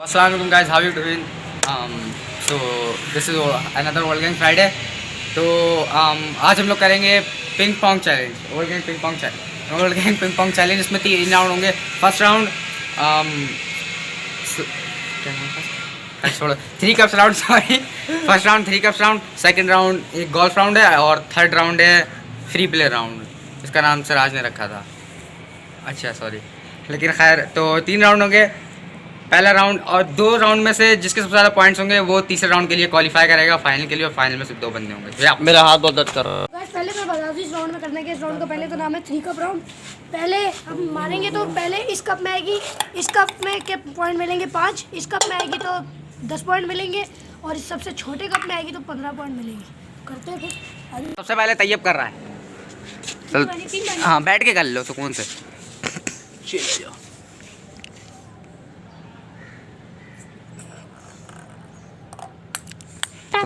Assalamualaikum guys, how you doing? So this is another World Gang Friday. तो आज हम लोग करेंगे ping pong challenge, world gang ping pong challenge. World gang ping pong challenge इसमें 3 round होंगे। First round छोड़ो 3 cups round, sorry. First round 3 cups round, second round एक golf round है और थर्ड राउंड है फ्री प्ले राउंड। इसका नाम सिराज ने रखा था, अच्छा सॉरी, लेकिन खैर। तो 3 राउंड होंगे, पहला राउंड और 2 राउंड में से जिसके सबसे ज़्यादा पॉइंट्स होंगे वो तीसरे राउंड के लिए क्वालिफाई करेगा फाइनल के लिए, और फाइनल में सिर्फ 2 बंदे होंगे। मेरा हाथ बहुत दर्द कर रहा है। पहले मैं बता दूँ इस राउंड में करने के, इस राउंड का पहले तो नाम है 3 कप राउंड। पहले हम मारेंगे तो पहले इस कप में आएगी, इस कप में के पॉइंट मिलेंगे 5, इस कप में आएगी तो 10 पॉइंट मिलेंगे, और इस सबसे छोटे कप में आएगी तो 15 पॉइंट मिलेंगे। करते हैं फिर। सबसे पहले तैयब कर रहा है, चल हाँ बैठ के कर लो सुकून से।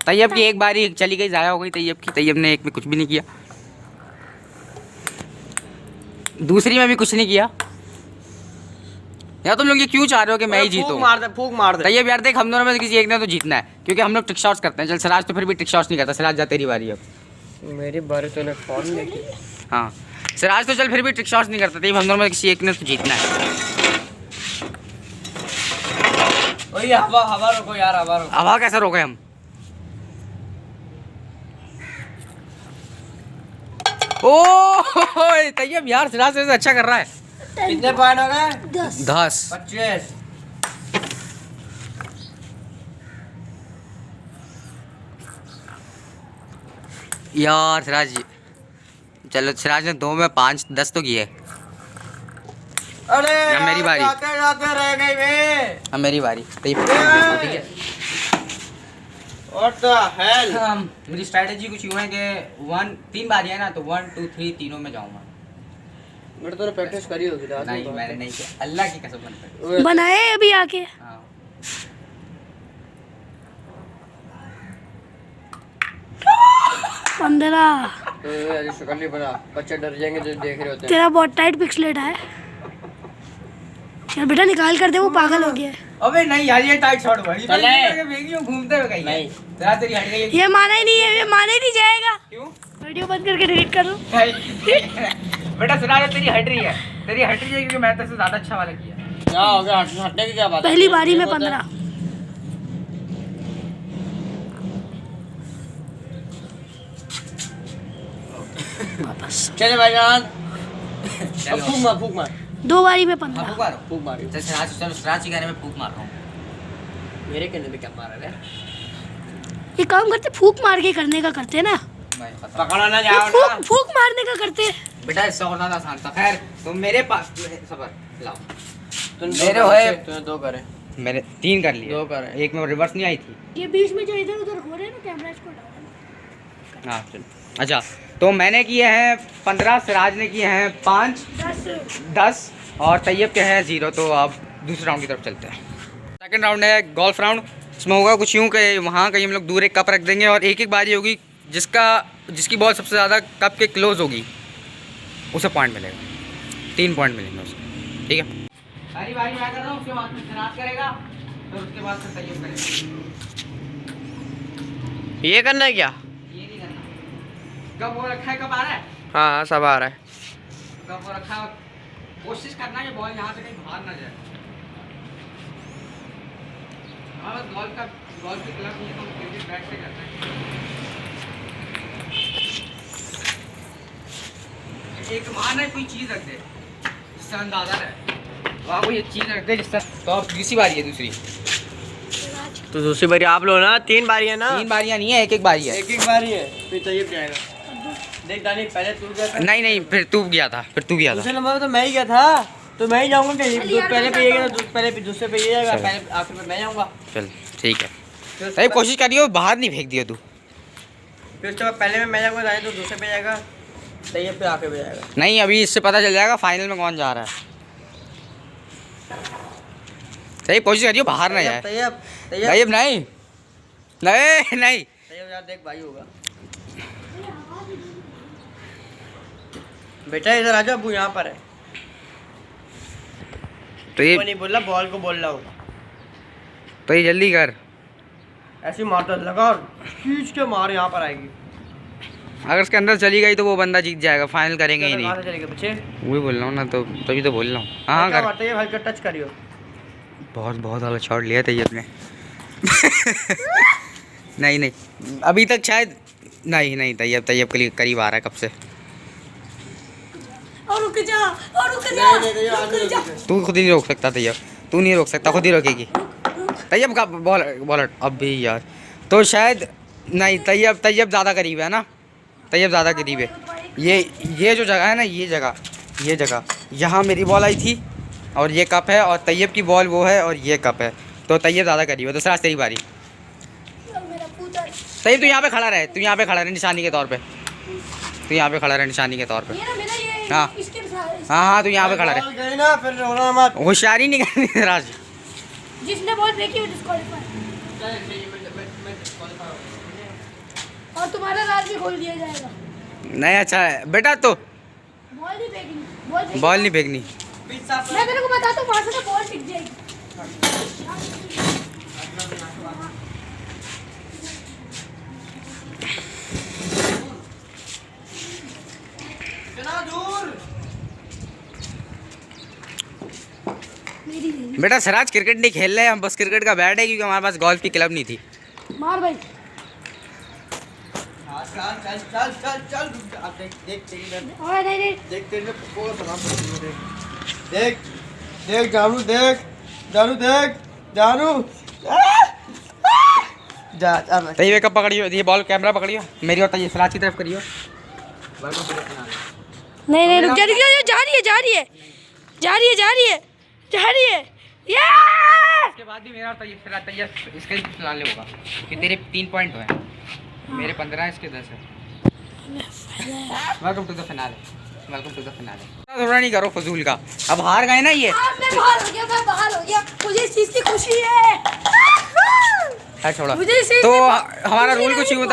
तैयब की एक बारी चली गई, ज़ाया हो गई तैयब की। तैयब ने एक में कुछ भी नहीं किया, दूसरी में भी कुछ नहीं किया। या तुम लोग ये क्यों चाह रहे हो कि मैं ही जीतूं? फूक मार दे। तैयब यार देख, हम दोनों में से किसी एक ने तो जीतना है, क्योंकि हम लोग ट्रिक शॉट्स करते हैं। चल सिराज तो फिर भी ट्रिक शॉट्स नहीं करता। सिराज जा तेरी बारी अब। मेरी बारी तो ने फोन में की। हाँ सिराज तो चल फिर भी ट्रिक शॉट्स नहीं करता। तैयब हम दोनों में किसी एक ने तो जीतना है। ओए हवा रोको यार, हवा रोको। हवा कैसे रोके हम? ओह तैयब यार सिराज से अच्छा कर रहा है। कितने पॉइंट हो गए? 10 25। यार सिराज, चलो सिराज ने 2 में 5 10 तो किए। अरे अब मेरी बारी। जाते रह गई बे। अब मेरी बारी। ठीक है, व्हाट द हेल। मेरी स्ट्रैटेजी कुछ यूँ है कि 3 बारी है ना, तो 1 2 3 तीनों में जाऊंगा। मेरे तो प्रैक्टिस करी होगी। नहीं मैंने नहीं किया, अल्लाह की कसम मैंने। बनाए अभी आके। हाँ 15। शक्ल नहीं बना, बच्चे डर जाएंगे जो देख रहे होते हैं। तेरा बहुत टाइट पिक्सलेट है यार, बेटा निकाल कर दे, वो पागल हो गया है। अबे नहीं यार, ये टाइट शॉट हुआ। चले। घूमते हुए कहीं नहीं। तेरा तेरी हट गई। ये माना ही नहीं है, ये माना ही नहीं जाएगा। क्यों? वीडियो बंद करके डिलीट कर लो। बेटा सिराज तेरी हट रही है, तेरी हट रही है, क्योंकि मैं तेरे से ज्यादा अच्छा वाला किया। क्या हो गया? हटने की क्या बात है? पहली बारी में 15। वापस चले भाईजान। चलो। फूक मार 2 बारी में हाँ, 15। फूक मारो। फूक मार। चल सिराज के कहने में फूक मार रहा हूँ। मेरे कहने पे क्या मार रहा है? ये काम करते फूक मार के करने का करते ना, मैं पता पकड़ा ना ये जाओ ना। फूक मारने का करते। बेटा इससे और ज्यादा आसान था। खैर तुम मेरे पास सबर लाओ। तूने मेरे दो होए। करे, तूने 2 करे। मैंने 3 कर लिए, 2 करे। एक में रिवर्स नहीं आई थी। ये बीच में जो इधर उधर हो रहे हैं ना, कैमरा इसको हटाओ। हाँ चल। अच्छा तो मैंने किए हैं 15, सिराज ने किए हैं 5 10 और तैयब के हैं 0। तो अब दूसरे राउंड की तरफ चलते हैं। सेकंड राउंड है गोल्फ राउंड। इसमें होगा कुछ यूँ कि वहाँ कहीं हम लोग दूर एक कप रख देंगे और एक बारी होगी, जिसकी बॉल सबसे ज़्यादा कप के क्लोज होगी उसे पॉइंट मिलेगा। 3 पॉइंट मिलेंगे उसे, ठीक है। सारी बारी मैं कर रहा हूँ, उसके बाद फिर सिराज करेगा, फिर उसके बाद फिर तैयब करेगा। ये करना है क्या? ये नहीं करना। कब वो रखा है, कब आ रहा है, हाँ सब आ रहा है। कब वो रखा है, कोशिश करना है कि बॉल यहाँ से कहीं बाहर ना जाए। हाँ बस गोल्फ की क्लब नहीं है, तो हम क्रिकेट बैट से करते हैं। एक मान है कोई चीज़ रख दे जिससे अंदाजा रहे, वहाँ कोई एक चीज़ रख दे जिससे। तो अब दूसरी बारी है, दूसरी तो दूसरी बारी आप लो ना। 3 बारी है ना? 3 बारियाँ नहीं है, एक बारी है। एक बारी है, फिर तैयब जाएगा। देख दानी पहले तू गया था। नहीं फिर तू गया था, दूसरे नंबर तो मैं ही गया था, तो मैं ही जाऊंगा। दूध पहले पिएगा, दूध पहले दूसरे पे जाएगा, पहले आखिर में मैं जाऊंगा। चल ठीक है। अरे कोशिश करियो बाहर नहीं फेंक दिया तू। फिर उसके बाद पहले में मैं जाऊंगा, तो दूसरे पे जाएगा, तैयब पे आके पे जाएगा। नहीं अभी इससे पता चल जाएगा फाइनल में कौन जा रहा है। सही कोशिश करियो बाहर ना जाए। तैयब तैयब नहीं तैयब यार देख भाई होगा। बेटा इधर आ जाओ, अबू यहाँ पर है। तो ये वो नहीं बोल रहा, बॉल को बोल रहा हूँ। तो ये जल्दी कर। ऐसे मारता लगा और खींच के मार, यहाँ पर आएगी। अगर उसके अंदर चली गई तो वो बंदा जीत जाएगा, फाइनल करेंगे ही नहीं। कहाँ से चलेगा पीछे? वही बोल रहा हूँ ना, तो तभी तो बोल रहा हूँ। हाँ क्या कर। मारते हैं हल्का टच करियो। बहुत बहुत वाला शॉट लिया था ये अपने। नहीं नहीं अभी तक शायद नहीं तैयब के लिए करीब आ रहा है कब से। और रुक जा, और रुक जा, रुक जा। तू खुद ही नहीं रोक सकता तैयब, तू नहीं रोक सकता, खुद ही रोकेगी। तैयब का बॉल अब भी यार, तो शायद नहीं तैयब ज़्यादा करीब है ना, तैयब ज़्यादा करीब है। ये जो जगह है ना, ये जगह यहाँ मेरी बॉल आई थी और ये कप है, और तैयब की बॉल वो है और ये कप है, तो तैयब ज़्यादा करीब है। तो सराज तेरी बारी। तैयब तू यहाँ पे खड़ा रहे, निशानी के तौर पे, तू यहाँ पे खड़ा रहे निशानी के तौर पे। हाँ हाँ तू यहाँ पे खड़ा रहे, होशियारी नहीं करनी सराज। जिसने बॉल फेंकी वो डिस्क्वालीफाई, और तुम्हारा राज भी खोल दिया जाएगा। नहीं अच्छा है बेटा, तो बॉल नहीं फेंकनी, बॉल नहीं फेंकनी। मैं तेरे को बताता हूँ, वहाँ से ना बॉल टिक जाएगी। बेटा सराज क्रिकेट नहीं खेल रहे हम, बस क्रिकेट का बैट है, क्योंकि हमारे पास गोल्फ की क्लब नहीं थी। मार भाई। चल देख जानू, तो ये कब पकड़ियो, ये बॉल कैमरा पकड़ियो मेरी, और ये सराज की तरफ करियो। नहीं रुक जा, जा रही है। इसके बाद भी मेरा और तैयब इसके फिलहाल होगा कि तेरे 3 पॉइंट हुए हैं, मेरे 15 इसके 10 है। Welcome to the finale. थोड़ा नहीं करो फजूल का, अब हार गए ना ये। मैं बाहर हो गया, मुझे इस चीज की खुशी है। छोड़ा मुझे तो हमारा रूल कुछ यूँ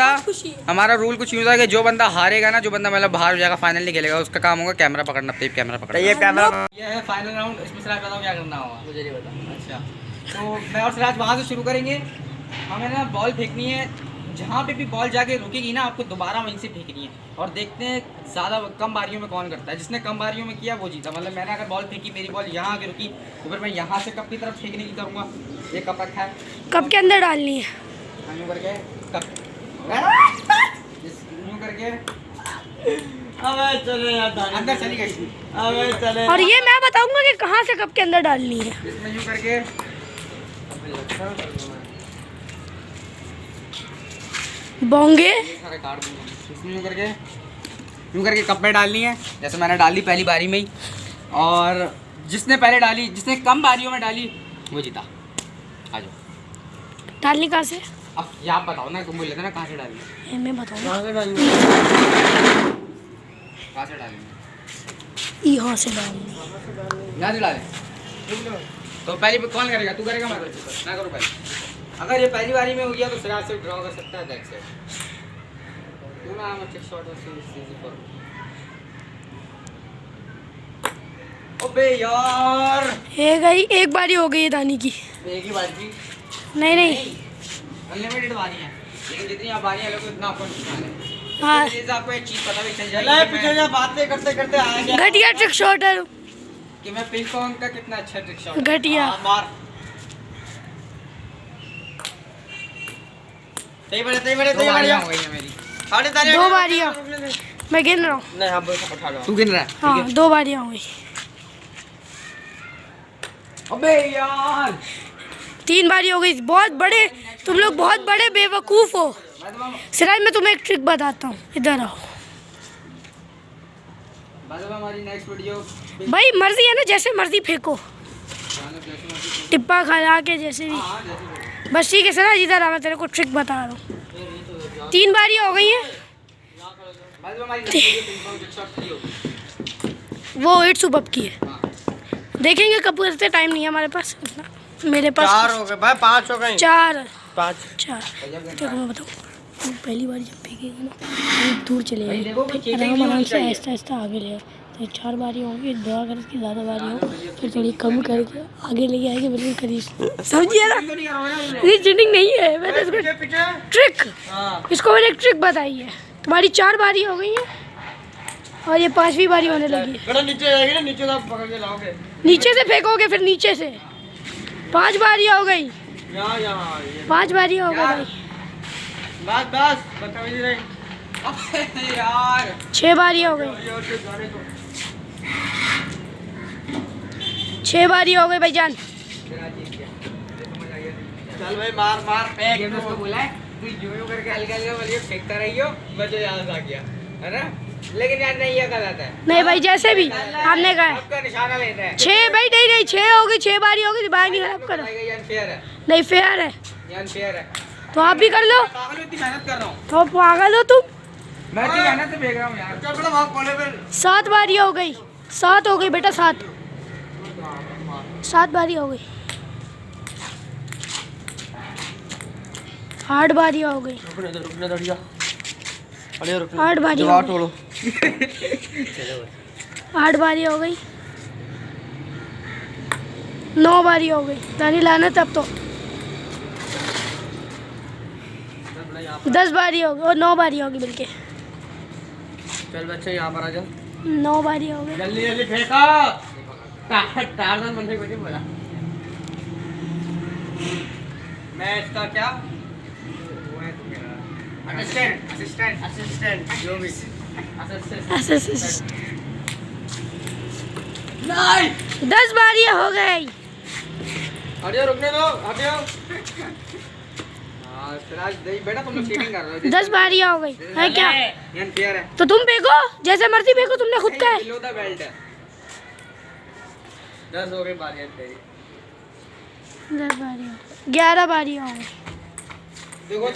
था, कि जो बंदा हारेगा ना, जो बंदा मतलब बाहर हो जाएगा, फाइनल नहीं खेलेगा, उसका काम होगा कैमरा पकड़ना, टेप कैमरा पकड़ना। ये कैमरा, ये है फाइनल राउंड। इसमें सिराज बताओ क्या करना होगा। मुझे नहीं पता। अच्छा तो मैं और सिराज वहाँ से शुरू करेंगे। हमें ना बॉल फेंकनी है, जहाँ पे भी बॉल जाके रुकेगी ना, आपको दोबारा वहीं से फेंकनी है, और देखते हैं ज़्यादा कम बारियों में कौन करता है। जिसने कम बारियों में किया वो जीता। मतलब मैंने अगर बॉल फेंकी, मेरी बॉल यहाँ आके रुकी, तो फिर मैं यहाँ से कप की तरफ फेंकने की करूँगा। ये कप रखा है, कप के अंदर डालनी है, यूँ करके कप यूँ करके अंदर चली गई। और ये मैं बताऊंगा कि कहाँ से कप के अंदर डालनी है। इसमें यूँ करके बोंगे यूँ करके कप में डालनी है। जैसे मैंने डाली पहली बारी में ही, और जिसने पहले डाली, जिसने कम बारियों में डाली वो जीता। आ जाओ। डालनी कहाँ से? अब यहाँ बताओ ना, तुम बोल लेते ना कहाँ से डालनी। मैं बताऊंगा कहाँ से डालनी, यहाँ से डालनी। यहाँ से डाले तो पहली कौन करेगा? तू करेगा? मैं करूँ पहले। अगर ये पहली बारी में हो गया तो सिराज से ड्रॉ कर सकता है। That's it. अबे यार, एक बारी हो गई है दानी की। एक ही बारी की? नहीं अनलिमिटेड बारी है, लेकिन जितनी आप बारी है उतना आपको नुकसान है। हाँ, तो आपको एक चीज पता भी चल जाएगी। बातें करते करते आ गया। घटिया ट्रिक शॉट है कि मैं पिंग पोंग का कितना अच्छा ट्रिक शॉट। घटिया। मार। दो बारियां हो गई है मेरी। 2 बारियां मैं गिन रहा हूँ। नहीं हम उठा लो। तू गिन रहा है? हाँ 2 बारियां हो गई। अबे यार 3 बारी हो गई। बहुत बड़े, तुम लोग बहुत बड़े बेवकूफ़ हो। सिराज मैं तुम्हें एक ट्रिक बताता हूँ, इधर आओ हमारी नेक्स्ट वीडियो भाई। मर्जी है ना, जैसे मर्जी फेंको, टिप्पा खा के जैसे भी। बस ठीक है सिराज, इधर आ, मैं तेरे को ट्रिक बता रहा हूँ। 3 बारी हो गई हैं। वो 8 सुबह की है, देखेंगे कब करते। टाइम नहीं है हमारे पास इतना। मेरे पास 4 हो गए भाई, 5 हो गए। 4 5 देखो मैं बताऊँ, पहली बार जब फेंकेगा ना दूर चले जाएगा, आराम से आहिस्ता आहिस्ता आगे ले तो 4 बारी होंगी, दुआ कर इसकी ज़्यादा बारी हो, फिर थोड़ी कम करके आगे लेके आएंगे बिल्कुल करीब। समझिए ना, ये चीटिंग नहीं है, मैंने इसको ट्रिक, इसको मैंने एक ट्रिक बताई है। तुम्हारी 4 बारी हो गई है और ये 5वीं बारी होने लगी है। बेटा नीचे जाएगी ना, नीचे से पकड़ के लाओगे, नीचे से फेंकोगे, फिर नीचे से 5 बारी हो गई, यहाँ 5 बारी हो गई। बस बस बदतमीजी नहीं। अबे यार 6 बारी हो गई, 6 बारी हो गई भाईजान। चल भाई मार मार फेंक। ये उसको बोला है तू यूं करके हल्का हल्का बोलिए फेंकता रहियो, मुझे याद आ गया है ना, लेकिन यार नहीं ये गलत है। नहीं भाई, जैसे भी हमने कहा आपका निशाना लेना है। 6 भाई, नहीं नहीं 6 हो गई, 6 बारी हो गई, दिमाग नहीं खराब करो। ये अनफेयर है, नहीं फेयर है ये अनफेयर है। तो आप भी कर लो, पागल इतनी मेहनत कर रहा हूँ तो पागल हो तुम। मैं, इतनी मेहनत से फेंक रहा हूँ यार। चल बेटा वहाँ कोने पे 7 बारी हो गई, 7 हो गई बेटा, 7 बारी हो गई, 8 बारी हो गई, रुकने दो भैया, अरे रुकने 8 बारी हो जवाब गई, तोड़ो। 8 बारी हो गई, 9 बारी हो गई, दानी लाना तब तो 10 बारी हो गई और 9 बारी होगी मिलके, चल बच्चे यहाँ पर आ जा, 9 बारी हो गई। जल्दी जल्दी फेंको। टार्जन बनने को नहीं बोला मैं, इसका क्या असिस्टेंट असिस्टेंट असिस्टेंट जो भी असिस्टेंट। नहीं 10 बारी हो गई। हटियो, रुकने दो, हटियो। हाँ, सिराज नहीं, बेटा तुम लोग चीटिंग कर रहे हो। 10 बारी हो गई है क्या? ये अनफेयर है। तो तुम फेंको, जैसे मर्जी फेंको, तुमने खुद का है। बिलो द बेल्ट है। 10 हो गई बारी तेरी। 10 बारी हो गई, 11 बारी हो गई, देखो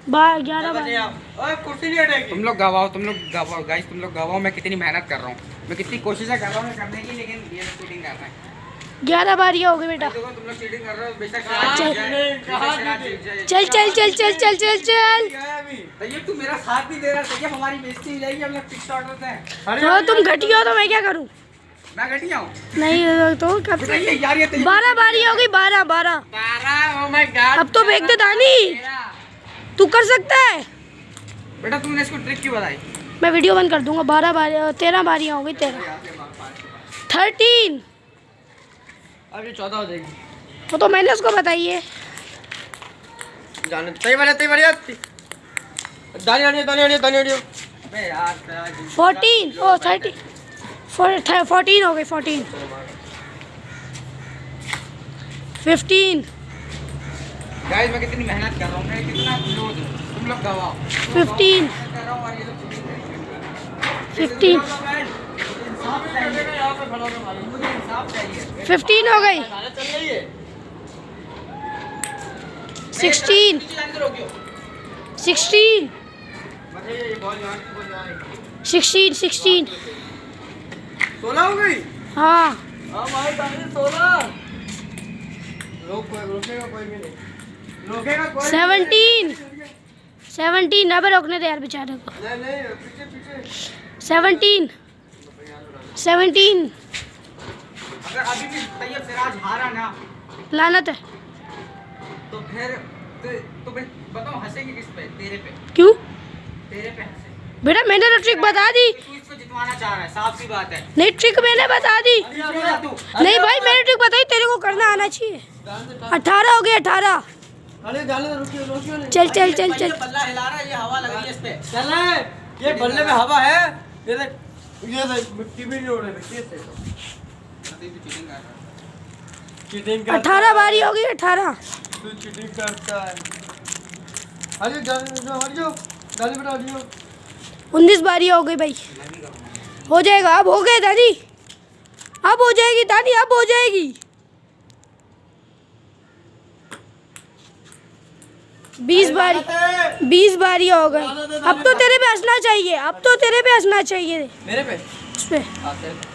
11 बारी। ओए कुर्सी नहीं हटेगी। तुम लोग गवाओ गाइस, तुम लोग गवाओ मैं कितनी मेहनत कर रहा हूँ, मैं कितनी कोशिशें कर रहा हूँ करने की, लेकिन ये लोग चीटिंग कर रहे हैं। 11 बारी हो गई बेटा। देखो तुम लोग चीटिंग कर रहे हो, बेशक चल। चल चल चल चल चल चल चल चल। तैयब तू मेरा साथ नहीं दे रहा, तैयब हमारी बेइज्जती हो जाएगी, हम लोग फिक्स शॉट होते हैं। तो तुम घटी हो तो मैं क्या करूं? मैं घटिया हूँ नहीं तो कब से? बताइए यार, ये 12 बारी हो गई, 12 12। 12 ओ माय गॉड। अब तो फेंक दे दानी, तू कर सकता है। बेटा तुमने इसको ट्रिक क्यों बताई? मैं वीडियो बंद कर दूंगा। 12 बारी, 13 बारी हो गई, 13 13। अब ये 14 हो जाएगी। वो तो मैंने उसको बताई है। जाने तई बढ़िया दानी आनी। बे यार सिराज, 14 ओ 30 14 हो गई, 14 15 गाइस मैं कितनी मेहनत कर रहा हूँ, मैं कितना क्लोज हूँ, तुम लोग गवाओ। 15 मैं कर रहा हूँ और ये लोग cheating कर रहे हैं। 15 यहाँ पे खड़ा हो भाई। मुझे इंसाफ चाहिए। 15 हो गई, गाना चल रही है। 16 16 बताइए ये बॉल यहाँ 16 16। 16 हो गई। हाँ हाँ भाई दानी 16। रोकेगा कोई भी नहीं, रोकेगा कोई 17 17। अब रोकने दे यार बेचारे को। नहीं पीछे 17 17। अगर अभी भी तैयब सिराज हारा ना लानत है। तो फिर तो फिर बताओ हंसेंगे किस पे? तेरे पे, क्यों तेरे पे हंसे। बेटा? मैंने तो ट्रिक बता दी। तू इसको जितवाना चाह रहा है, साफ सी बात है। नहीं, ट्रिक मैंने बता दी। तू नहीं भाई, मैंने ट्रिक बताई, तेरे को करना आना चाहिए। 18 हो गए, 18। अरे जाने दो, रुकियो नहीं। चल चल चल चल। बल्ला हिला रहा है, ये हवा लग रही है इस पे। चल रहा है ये बल्ले में हवा है। ये देख मिट्टी भी नहीं उड़ रही मिट्टी से। चीटिंग कर 18 बारी हो गई, 18। तू चीटिंग करता है। अरे हटियो दानी बेटा हटियो। 19 बारी हो गई भाई। हो जाएगा, अब हो गए दानी, अब हो जाएगी दानी, अब हो जाएगी। 20 बारी, 20 बारी हो गई। अब तो तेरे पे हंसना चाहिए, अब तो तेरे पे हंसना चाहिए। मेरे पे उस पे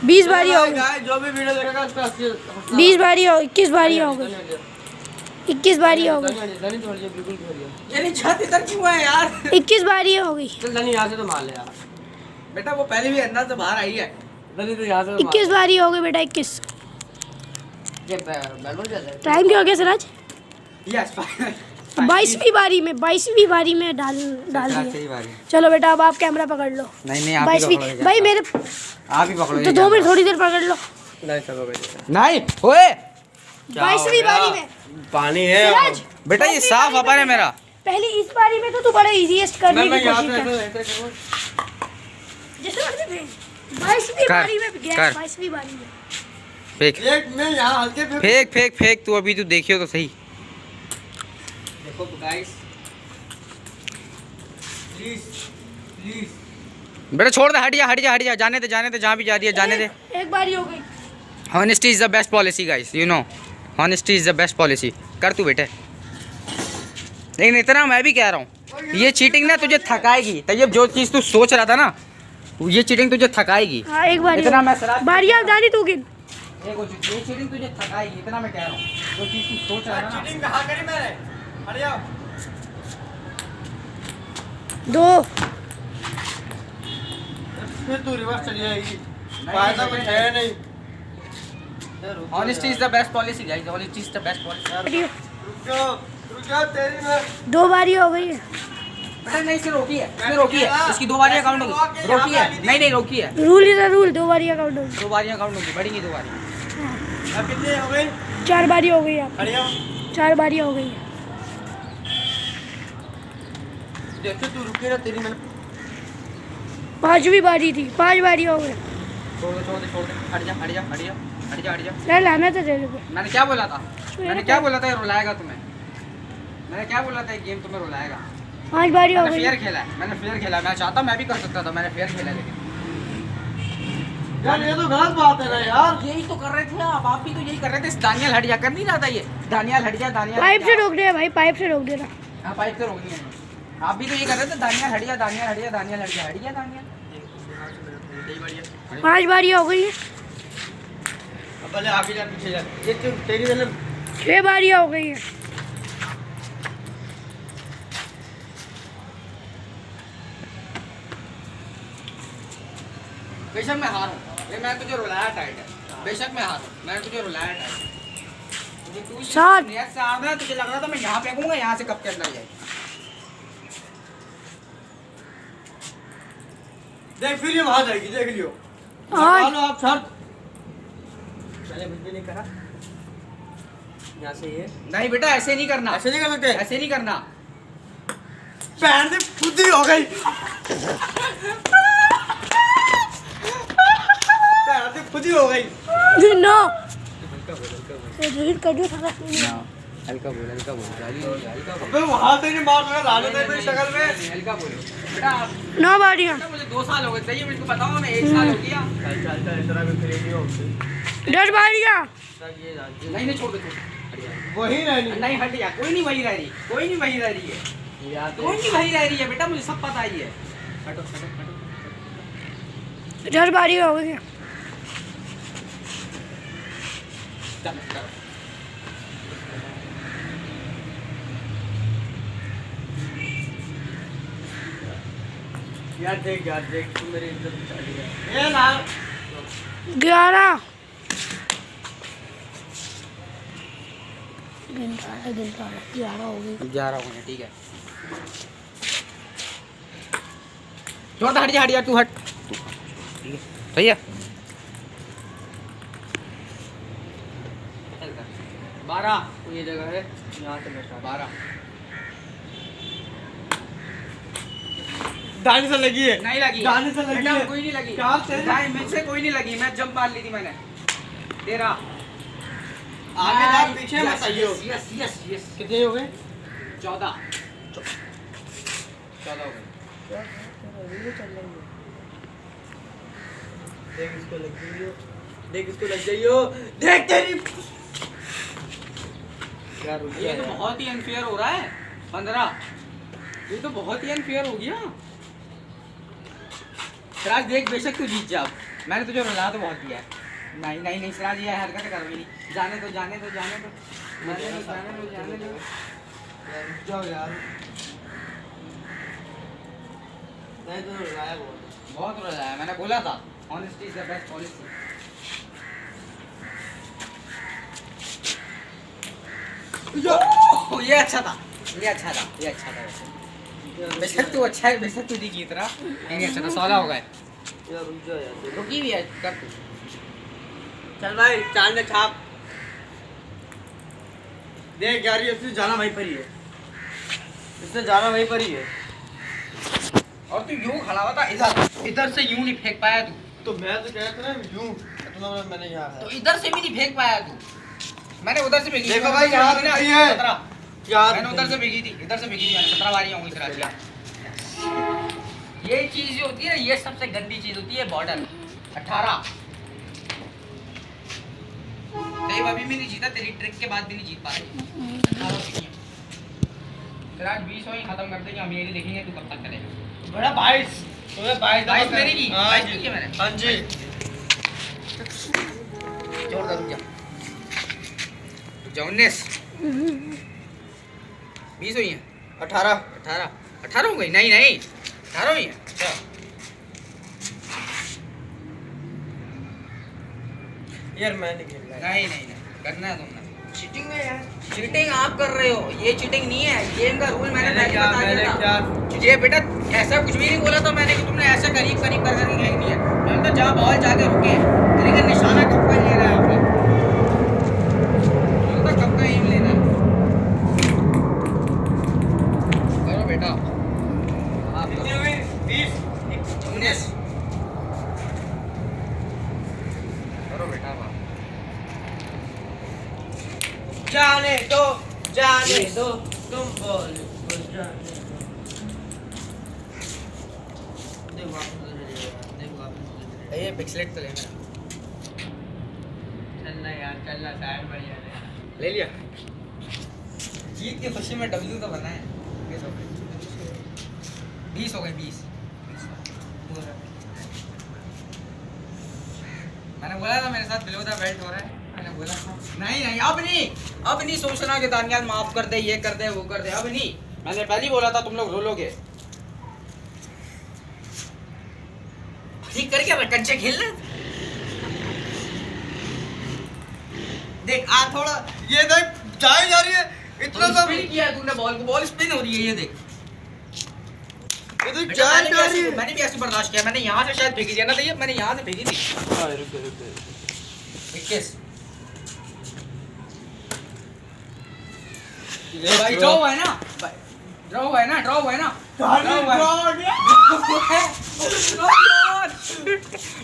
20 बारी हो गई, जो भी वीडियो देखेगा उस पे 20 बारी हो, 21 बारी हो गई, 21 बारी हो गई, दानी तो हटियो बिल्कुल हटियो। ये नहीं छत इधर क्यों है यार? 21 बारी हो गई। चल दानी यहाँ से तो मार ले यार। बेटा वो पहले भी अंदर से बाहर आई है। नहीं तो यहाँ से 21 बारी हो गई बेटा 21। ये बैलून चल रहा है। टाइम क्या हो गया सिराज? यस 22वीं बारी में डाल दिया। सही बारी। चलो बेटा अब आप कैमरा पकड़ लो। नहीं आप ही 22वीं पकड़ोगे। भाई मेरे आप ही पकड़ोगे। तो 2 मिनट थोड़ी देर पकड़ लो। नहीं चलो बेटा। नहीं ओए 22वीं बारी में पानी है सिराज बेटा ये साफ अपर है मेरा। पहली इस बारी में तो तू बड़ा इजीएस्ट करने की यहाँ कोशिश कर। से ऐसे करो। जैसे मर्जी फेंक। 22वीं कर, बारी में गया। कर। 22वीं बारी में फेंक एक में यहाँ हल्के पे फेंक तू अभी तू देखियो तो सही। देखो गाइस प्लीज बेटा छोड़ दे हट जा जाने दे जहाँ भी जा रही है जाने दे। एक बारी हो गई। Honesty is the best policy guys, you know. Honesty is the best policy. कर तू बेटे। लेकिन इतना मैं भी कह रहा हूँ ये चीटिंग ना तुझे थकाएगी। तैयब जो चीज़ तू सोच रहा था ना ये चीटिंग तुझे थकाएगी। हाँ एक बारी इतना मैं सलाह बारियां दादी तू गिन। ये चीटिंग तुझे थकाएगी इतना मैं कह रहा हूँ। जो चीज़ तू सोच रहा था ना चीटिंग कहाँ करी मैंने? हट जाओ। 2 फिर तू रिवर्स चली जाएगी। फायदा कुछ है नहीं। Honesty is the best policy guys. Honesty is the best policy. रुक जाओ तेरी में 2 बारी हो गई है। बेटा नहीं इसे रोकी है इसकी 2 बारियां काउंट होगी। रोकी है नहीं रोकी है। Rule is a rule. 2 बारी काउंट होगी। 2 बारियां काउंट होगी बढ़ेंगी 2 बारी। अब कितनी हो गई? 4 बारी हो गई है। हट जाओ। 4 बारी हो गई है। देखो तू रुकी ना तेरी में 5वीं बारी थी। 5 बारी हो गई। छोड़ दे हट जा ले लाना तो दे दो। मैंने क्या बोला था ये रुलाएगा तुम्हें। मैंने क्या बोला था ये गेम तुम्हें रुलाएगा। 5 बारी हो मैंने गई। फेयर खेला है मैं चाहता मैं भी कर सकता था। मैंने फेयर खेला लेकिन यार ये तो गलत बात है ना यार। यही तो कर रहे थे आप भी तो यही कर रहे थे। दानियाल हट जा कर नहीं रहा था ये। दानियाल हट जा पाइप से रोक दे भाई। पाइप से रोक देना। हाँ पाइप से रोकनी है। आप भी तो ये कर रहे थे। दानियाल हट जा दानियाल 5 बारी हो गई है। अब भले आगे जा पीछे जा। ये तेरी में 6 बारी हो गई है। बेशक मैं हारूं मैं तुझे रुलाया टाइट है। बेशक मैं हारूं मैंने तुझे रुलाया टाइट है। तू 7 नियत से आ रहा तुझे लग रहा था मैं यहाँ फेंकूंगा यहाँ से कप के अंदर जाए। देख फिर ये वहां जाएगी देख लियो। 8 लो आप शर्त मैंने कुछ भी नहीं करा। यहाँ से ये नहीं बेटा ऐसे नहीं करना। ऐसे नहीं कर सकते। ऐसे नहीं करना। पैर से खुदी हो गई। पैर से खुदी हो गई। 9 कर दो थोड़ा। हल्का बोल हल्का बोल। अबे वहां से नहीं मार लगा लाने दे मेरी शक्ल में। हल्का बोलो बेटा। 9 बारियां। मुझे 2 साल हो गए चाहिए मुझको बताओ मैं 1 साल हो गया। चल इतना भी फ्री नहीं हो। 10 बारियां। नहीं छोड़ दे वही रहनी। नहीं हट जा। कोई नहीं वही रह रही है कोई नहीं वही रह रही है बेटा मुझे सब पता ही है। हटो 10 बारियां हो गई है। यार देख तू मेरी इज्जत बचा लिया। ये ना 11 11 हो गई। 11 हो गए ठीक है। छोड़ हट जा तू हट। सही है 12 ये जगह है यहाँ से बैठा 12 दाने से लगी है। नहीं लगी दाने से लगी बेटा, है। कोई नहीं लगी। कहाँ से? नहीं मुझसे कोई नहीं लगी। मैं जंप मार ली थी मैंने। 13 आगे जा पीछे मत आइयो। यस कितने हो गए? 14 हो गए। देख इसको लग जाइयो। देख तेरी यार ये तो बहुत ही अनफेयर हो रहा है। 15 ये तो बहुत ही अनफेयर हो गया। सिराज देख बेशक तू जीत जा। मैंने तुझे रुला तो बहुत दिया है। नहीं सिराज ये हरकत कर भी नहीं। जाने दो जाने दो जाओ यार। नहीं तो रुलाया बहुत। बहुत रुलाया, मैंने बोला था honesty is the best policy. ये अच्छा था, ये अच्छा था, ये अच्छा था वैसे। बेशक तू अच्छा है, बेशक तू नहीं जीत रहा, नहीं अच्छा था। 16 हो गए। यार रुक जा यार। रुकी भी है, कर तू। चल भाई चांद में छाप। देख यार ये इसने जाना वहीं पर ही है, इसने जाना वहीं पर ही है। और तू यूं खड़ा हुआ था, इधर से यूं नहीं फेंक पाया तू। तो मैं तो कह रहा था ना यूं, तुम्हारा मैंने यहाँ तो इधर से भी नहीं फेंक पाया तू। मैंने उधर से फेंकी। देखो भाई यहाँ पे नहीं है। 17 यार मैंने उधर से फेंकी थी, इधर से फेंकी थी मैंने। 17 बारी होंगी सिराज की। ये चीज जो होती है ना, ये सबसे गंदी चीज होती है, बॉर्डर। 18 देव अभी भी नहीं जीता, तेरी ट्रिक के बाद भी नहीं जीत पा रहे। 18 सीखिए। सिराज 20 हो ही खत्म कर देंगे, हम ये नहीं देखेंगे तू कब तक करेगा। बड़ा 22 तुम्हें 22 मेरी की, हाँ 22 जी की है मैंने। हाँ जी। जोरदार रुक जा। 19 20 हुई है। 18 18 हो गई? नहीं 18 हुई है। अच्छा यार मैं नहीं खेल रहा। नहीं करना है तुमने। चीटिंग है यार। चीटिंग आप कर रहे हो, ये चीटिंग नहीं है। गेम का रूल मैंने पहले क्या बता मैंने दिया क्या था। ये बेटा ऐसा कुछ भी नहीं बोला था मैंने कि तुमने ऐसे करीब कर करके फेंक दिया। मैंने तो जहाँ बॉल जाके रुके, लेकिन निशाना कब का ले रहा है आपने, तो कब का एम लेना है। करो बेटा। आप कितनी हुई 20 19 करो बेटा। वाह जाने दो तुम बोल जाने दो। देख वापस उधर ले जा, देख वापस उधर ले जा। ये पिक्सलेट तो लेना चलना यार चलना साइड बढ़ जाने। ले लिया। जीत की खुशी में डब्ल्यू तो बना है। 20 हो गए 20। मैंने बोला था मेरे साथ बिलो द बेल्ट हो रहा है, मैंने बोला था। नहीं अब नहीं सोचना कि दानियाल माफ कर दे, ये कर दे, वो कर दे। अब नहीं, मैंने पहले ही बोला था तुम लोग रोलोगे। ठीक करके कंचे खेलना। देख आ थोड़ा ये देख जाए जा रही है इतना सब। स्पिन किया है तूने बॉल को, बॉल स्पिन हो रही है। ये देख ये तो बेटा, जाए जा रही है। मैंने भी ऐसे बर्दाश्त किया। मैंने यहाँ से शायद फेंकी थी ना, तो ये मैंने यहाँ से फेंकी थी। हां रुक 21 भाई ड्रॉ हुआ है ना, ड्रॉ हुआ है ना।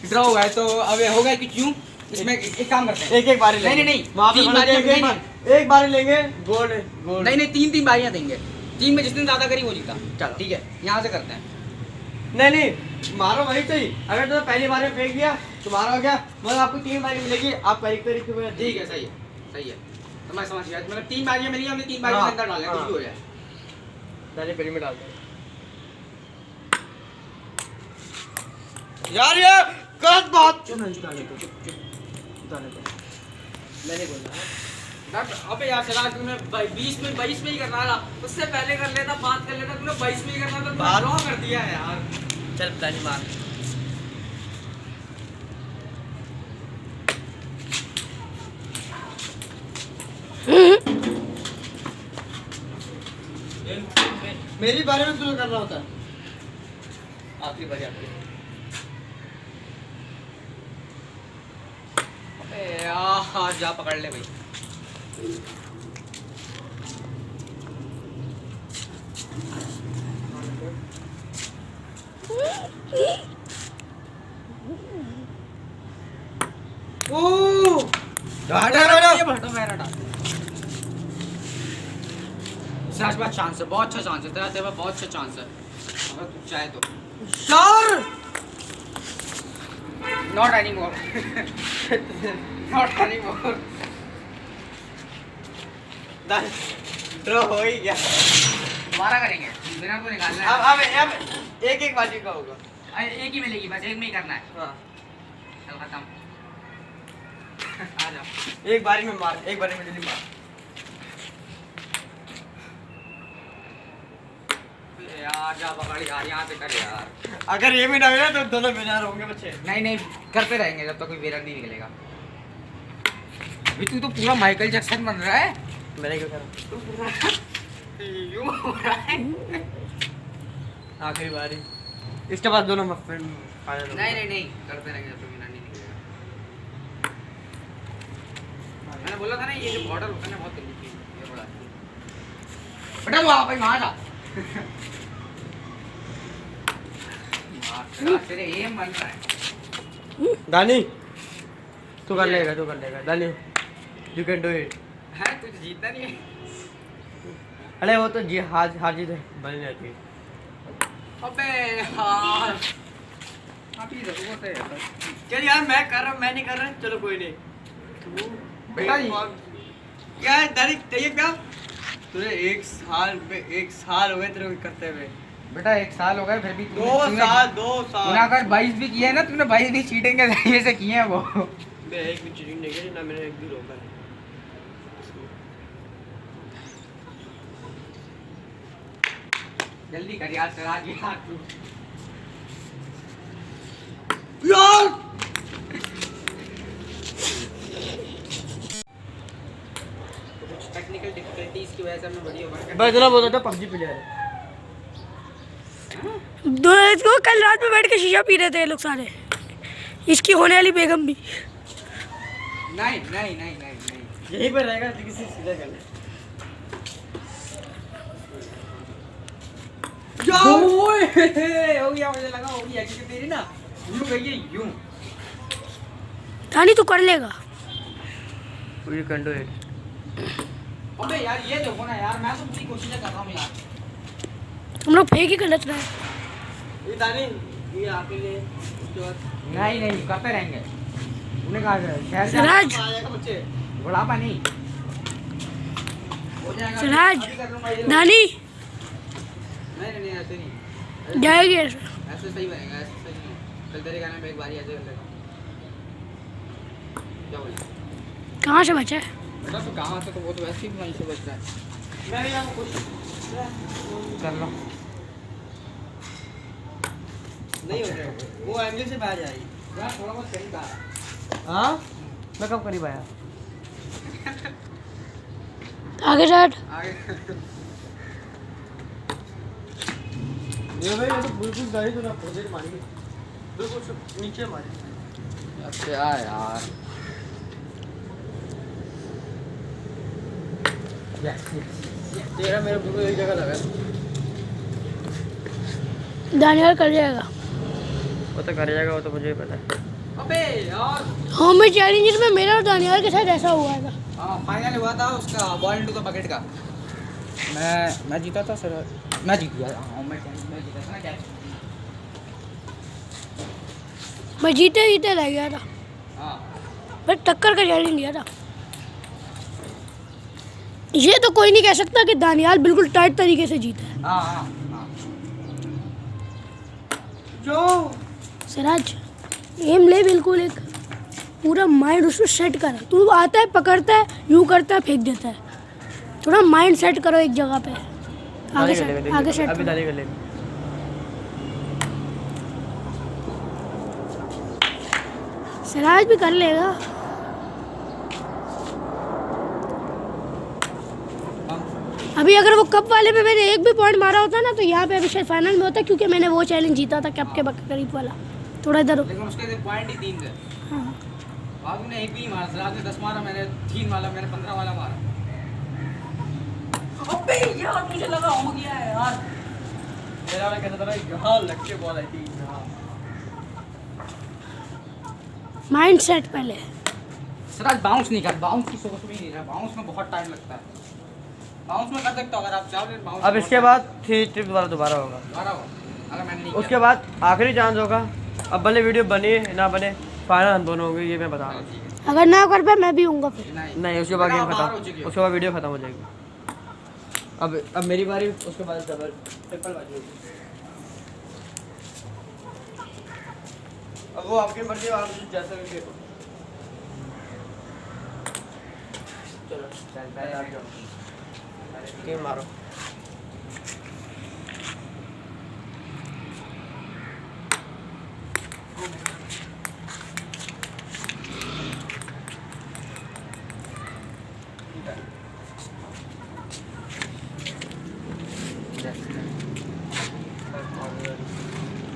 ड्रॉ हुआ है तो अब होगा कि क्यों इसमें एक काम करते हैं। एक बारी लेंगे। नहीं वहां पे तीन बारियां एक बारी लेंगे गोल्ड नहीं 3 बारियां देंगे। 3 में जिसने ज्यादा करी वो जीता। चलो। ठीक है, यहाँ से करते हैं। नहीं मारो वही चाहिए। अगर तुमने पहली बार में फेंक दिया तुम्हारा हो गया, मतलब आपको 3 बारी मिलेगी। आप करीब ठीक है, सही है तो मैं समझ गया। मतलब 3 बारियां मिली, हमने 3 बारियों के अंदर डाला, कुछ भी हो जाए। पहले पेरी में डाल दो यार, ये गलत बात। चुप डाले तो चुप डाले तो मैंने बोला अबे यार चला, तूने 20 में ही करना था। उससे पहले कर लेता, बात कर लेता। तूने 22 में ही करना था, तूने ड्रॉ कर दिया है यार। चल पहली मार। मेरी बारे में तुझे करना होता है। आखिरी बारी आपकी। अबे यार जा पकड़ ले भाई। बहुत चांस है, बहुत अच्छा चांस है तेरा, तेरा बहुत अच्छा चांस है अगर तू चाहे तो। Sir not anymore not anymore. Draw हो ही गया। दोबारा करेंगे, बिना को निकालना है। अब एक बाजी का होगा। एक ही मिलेगी बस, एक में ही करना है। हाँ चल खत्म। आ जा। एक बारी में मार, एक बारी में जल्दी मार। यार यार जा पकड़ यार, यहाँ से कर यार। अगर ये भी ना मिला तो दोनों बेजार होंगे बच्चे। नहीं नहीं करते रहेंगे जब तक कोई बेरंग नहीं निकलेगा। अभी तू तो पूरा माइकल जैक्सन बन रहा है। मैंने क्यों करा? तू पूरा यूं हो रहा है। आखिरी बारी, इसके बाद दोनों फाइनल। नहीं नहीं नहीं करते रहेंगे जब तक बेरंग नहीं निकलेगा। मैंने बोला था ना ये जो बॉर्डर होता है ना बहुत तकलीफ है, ये बड़ा बेटा वो भाई वहाँ जा। तेरे एम बन रहा है दानी, तू कर लेगा दानी, यू कैन डू इट। है तुझे जीतना नहीं है। अरे वो तो जी हार जीत बनी रहती है। अबे यार अभी देखो तो चल यार मैं कर रहा हूँ, मैं नहीं कर रहा, चलो कोई नहीं। बेटा जी क्या है दानी चाहिए क्या? तुझे एक साल हो गए तेरे को करते हुए। बेटा 1 साल हो गए फिर भी 2 साल तूने अगर 22 भी किए ना, तूने 22 भी चीटिंग के जरिए से किए हैं वो। मैं एक भी चीटिंग नहीं की ना, मैंने एक भी रोका है। जल्दी कर यार सिराज यार तू। यार टेक्निकल डिफिकल्टीज की वजह से हमने वीडियो बना बस इतना बोलता था PUBG प्लेयर है। इसको कल रात में बैठ के शीशा पी रहे थे ये लोग सारे, इसकी होने वाली बेगम भी। नहीं नहीं नहीं नहीं नहीं यहीं पर रहेगा तो किसी सीधा कर ले। ओए हो गया, मुझे लगा हो गया क्योंकि तेरी ना यूं गई है यूं। दानी तू कर लेगा। You can do it. अबे यार ये देखो ना यार, मैं तो पूरी कोशिश कर रहा हूं यार। हम लोग फेंक ही कर लेते हैं। ये दानी ये आपके लिए उसके बाद नहीं नहीं करते रहेंगे। उन्हें कहा शहर सिराज आ जाएगा बच्चे। बुढ़ापा नहीं हो जाएगा। सिराज अभी कर लूंगा ये। दानी नहीं नहीं ऐसे नहीं, जाएगी ऐसे। ऐसे सही बनेगा, ऐसे सही नहीं। कल तेरे गाने में एक बारी ऐसे कर लेगा। क्या बोले कहाँ से बचा है? बेटा तो कहाँ से, तो वो तो वैसे ही वहीं से बच रहा है। मैं भी आपको कुछ कर लो। नहीं हो जाएगा, वो एंगल से बाहर जाएगी। यार थोड़ा बहुत सही था। हाँ मैं कब करीब आया? आगे चढ़। आगे ये भाई ये तो बिल्कुल गाड़ी तो ना पहुंचे मारी, बिल्कुल नीचे मारी। अच्छा यार तेरा मेरा बिल्कुल एक जगह लगा। दानियाल कर जाएगा। वो तो कर जाएगा, वो तो मुझे ही पता है। अबे यार हाँ मैं चैलेंजर में मेरा और दानियाल के साथ ऐसा हुआ था। हाँ फाइनल हुआ था उसका बॉल इनटू द बकेट का। मैं जीता था सर, मैं जीत गया। हाँ मैं जीता था ना कैच। मैं जीते रह गया था, हाँ मैं टक्कर का चैलेंज लिया था। ये तो कोई नहीं कह सकता कि दानियाल बिल्कुल टाइट तरीके से जीता है। हाँ हाँ हाँ। जो सिराज एम ले, बिल्कुल एक पूरा माइंड उसमें सेट कर। तू आता है पकड़ता है यूँ करता है फेंक देता है, थोड़ा माइंड सेट करो एक जगह पे। आगे सेट अभी दानी कर लेंगे। सिराज भी कर लेगा। अभी अगर वो कप वाले पे मैंने एक भी पॉइंट मारा होता ना तो यहाँ पे अभी शायद फाइनल में होता, क्योंकि मैंने वो चैलेंज जीता था कप के करीब वाला। थोड़ा इधर लेकिन उसके पॉइंट ही 3 थे। हाँ। बाबू ने एक भी मारा, सिराज ने 10 मारा, मैंने 3 वाला, मैंने 15 वाला मारा। अबे यार मुझे लगा हो गया है यार। मेरा वाला कहता था यहाँ लग के बॉल आई थी। माइंड सेट पहले। सिराज बाउंस नहीं कर, बाउंस की सोच में ही नहीं रहा। बाउंस में बहुत टाइम लगता है। बाउंस में कर सकते हो अगर आप चाहो, लेकिन बाउंस अब इसके बाद 3 ट्रिप वाला दोबारा होगा। दोबारा हो अगर मैंने नहीं उसके बाद आखिरी चांस होगा। अब भले वीडियो बने ना बने, फाइनल हम दोनों होंगे, ये मैं बता रहा हूँ। अगर ना कर पाए मैं भी हूँगा फिर। नहीं उसके बाद बेटा, गेम बाहर हो खत्म, चुकी हो। उसके बाद वीडियो खत्म हो जाएगी। अब मेरी बारी, उसके बाद डबल ट्रिपल बाजी होगी। अब वो आपकी मर्जी, आप जैसा भी खेलो। चलो पहले आप जाओ, गेम मारो।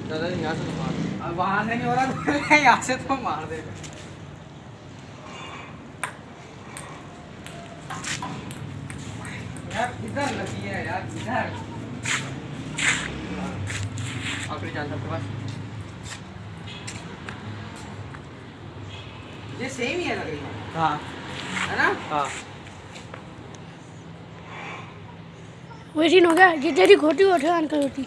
दादा यहाँ से तो मार। अब वहाँ से नहीं हो रहा तो यहाँ से तो मार देगा। यार इधर लगी है यार, इधर। आखिरी चांस आपके पास। ये सेम ही है लग रही है। हाँ है ना? हाँ। वैसी हो गया ये तेरी खोटी उठे अंकल होती।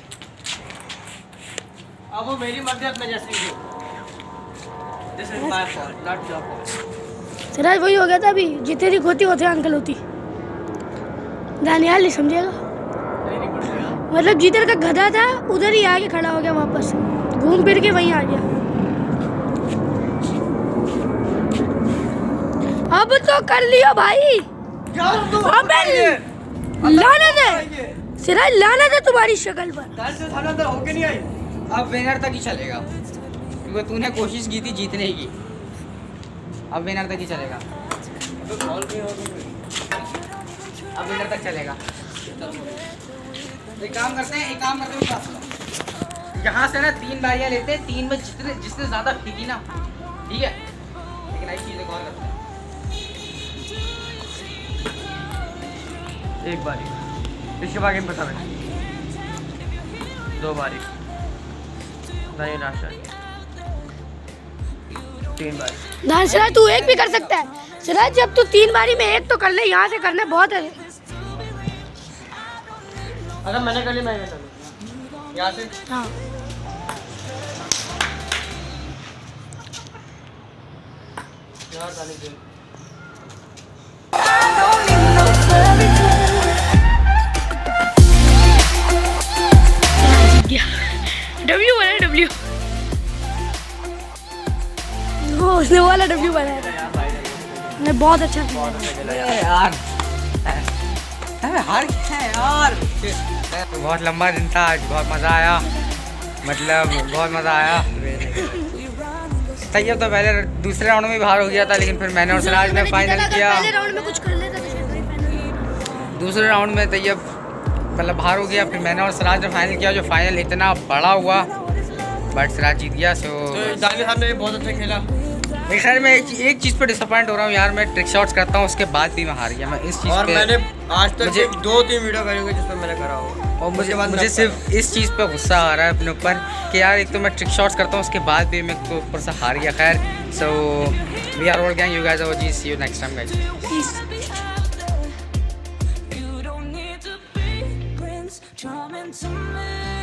अब वो मेरी मर्जी है, मैं जैसे ही हूँ। This is my fault, not your fault. Siraj वही हो गया था अभी जितनी खोती होते अंकल होती। दानियाल नहीं समझेगा। नहीं पड़ेगा। मतलब जिधर का गधा था उधर ही आके खड़ा हो गया, वापस घूम फिर के वहीं आ गया। अब तो कर लियो भाई। अबे लानत है सिराज, लानत है तुम्हारी शक्ल पर। दाल से थाना अंदर होके नहीं आई। अब विनर तक ही चलेगा क्योंकि तूने कोशिश की थी जीतने की। अब विनर तक ही चलेगा। अब विनर तक चलेगा। एक काम करते हैं, यहाँ से ना 3 बारियाँ लेते हैं, 3 में जिसने ज़्यादा फेंकी ना, ठीक है। लेकिन एक चीज़ और करते हैं, एक बारी, इसके बाद गेम बता रहे 2 बारी, नहीं नाशा 3 बारी। दान सिराज तू एक भी कर सकता है। सिराज जब तू 3 बारी में एक तो कर ले, यहाँ से करने बहुत है। अगर मैंने कर लिया मैं कर लूँगा यहाँ से। हाँ यहाँ जाने के लिए। डब्ल्यू बना, डब्ल्यू वो उसने वाला डब्ल्यू बनाया। ने बहुत अच्छा किया यार। हार गया यार। बहुत लंबा दिन था आज, बहुत मज़ा आया, मतलब बहुत मज़ा आया। तैयब तो पहले दूसरे राउंड में बाहर हो गया था, लेकिन फिर मैंने और सिराज ने फाइनल किया। पहले राउंड में कुछ कर लेता तो दूसरे राउंड में तैयब मतलब बाहर हो गया, फिर मैंने और सिराज ने फाइनल किया, जो फाइनल इतना बड़ा हुआ, बट सिराज जीत गया। सो दानिश साहब ने बहुत अच्छा खेला। एक खैर मैं एक चीज़ पे डिसअपॉइंट हो रहा हूँ यार, मैं ट्रिक शॉट्स करता हूँ उसके बाद भी मैं हार गया। मैं इस चीज़ और पे मैंने आज तक मुझे 2-3 वीडियो करी होंगी जिसमें मैंने करा होगा। और मुझे सिर्फ इस चीज़ पे गुस्सा आ रहा है अपने ऊपर कि यार एक तो मैं ट्रिक शॉट्स करता हूँ उसके बाद भी मैं को ऊपर से हार गया। खैर so we are all gang, you guys are G, see you next time guys. You don't need to be Prince, charming to me.